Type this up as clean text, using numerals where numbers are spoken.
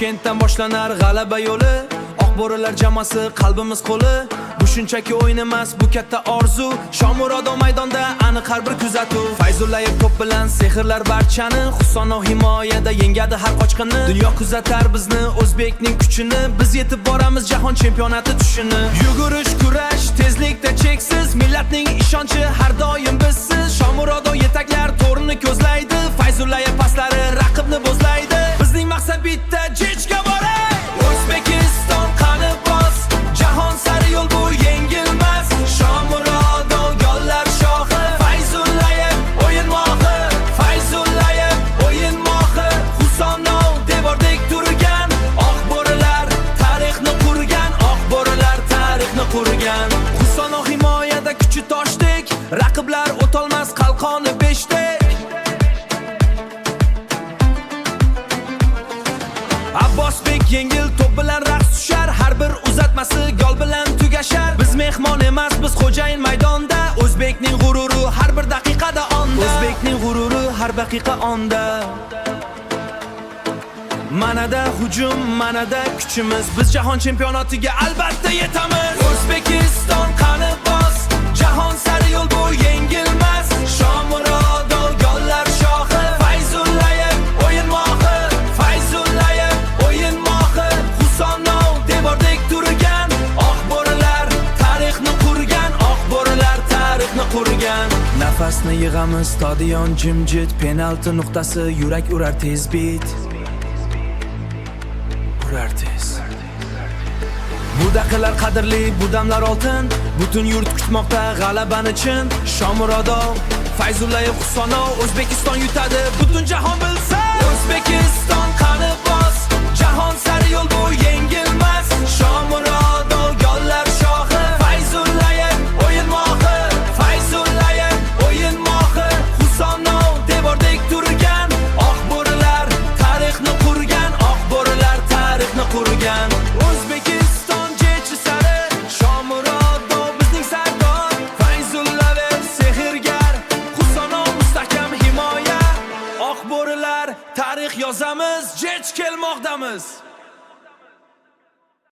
Toshkentdan boshlanar g'alaba yo'li. Oq bo'rilar jamoasi qalbimiz qo'li. Bu shunchaki o'yin emas, bu katta orzu. Shomurodov maydonda aniq har bir kuzatuv. Fayzullayev to'p bilan sehrlar barchani. Husonov himoyada yengadi har qochqinni. Dunyo kuzatar bizni, o'zbekning kuchini. Biz yetib boramiz jahon chempionati tushini. Yugurish, kurash, tezlikda cheksiz. Millatning ishonchi har doim bizsiz. Shomurodov yetaklar to'rini ko'zlaydi. Fayzullayev paslari raqibni bo'zlaydi. Bizning maqsad bitta, jechga boray. O'zbekiston qani bos, jahon sari yo'l bu yengilmas. Shomurodov gollar shohi, Fayzullayev o'yin mohi, Fayzullayev o'yin mohi. Husonov devordek turgan, oq bo'rilar tarixni qurgan, oq bo'rilar tarixni qurgan. Husonov himoyada kuchi toshdek, raqiblar o'tolmas qalqoni beshdek. Abbosbek yengil to'p bilan raqs tushar, har bir uzatmasi gol bilan tugashar. Biz mehmon emas, biz xo'jayin maydonda. O'zbekning g'ururi har bir daqiqada onda. O'zbekning g'ururi har daqiqa onda. Manada hujum, manada kuchimiz. Biz jahon chempionatiga albatta yetamiz. O'zbekiston qani bos, jahon sari yo'l bu yengilmas. Shomurodov gollar shohi, Fayzullayev o'yin mohi, Fayzullayev o'yin mohi. Husonov devordek turgan, oq bo'rilar tarixni qurgan, oq bo'rilar tarixni qurgan. Nafasni yig'amiz, stadion jimjit, penalti nuqtasi, yurak urar tez bit. Urar tez. Bu daqiqalar qadrli, bu damlar oltin. Butun yurt kutmoqda g'alabani chin. Shomurodov, Fayzullayev, Husonov, O'zbekiston yutadi, butun jahon bilsa. O'zbekiston qani bos, jahon sari yo'l bu yengilmas. Shomurodov gollar shohi, Fayzullayev o'yin mohi, Fayzullayev o'yin mohi. Husonov devordek turgan, oq bo'rilar tarixni qurgan, oq bo'rilar tarixni qurgan. O'zbekiston jechi sari, Shomurodov bizning sardor, Fayzullayev sehrgar, Husonov mustahkam himoya. Oq bo'rilar tarix yozamiz, jech kelmoqdamiz.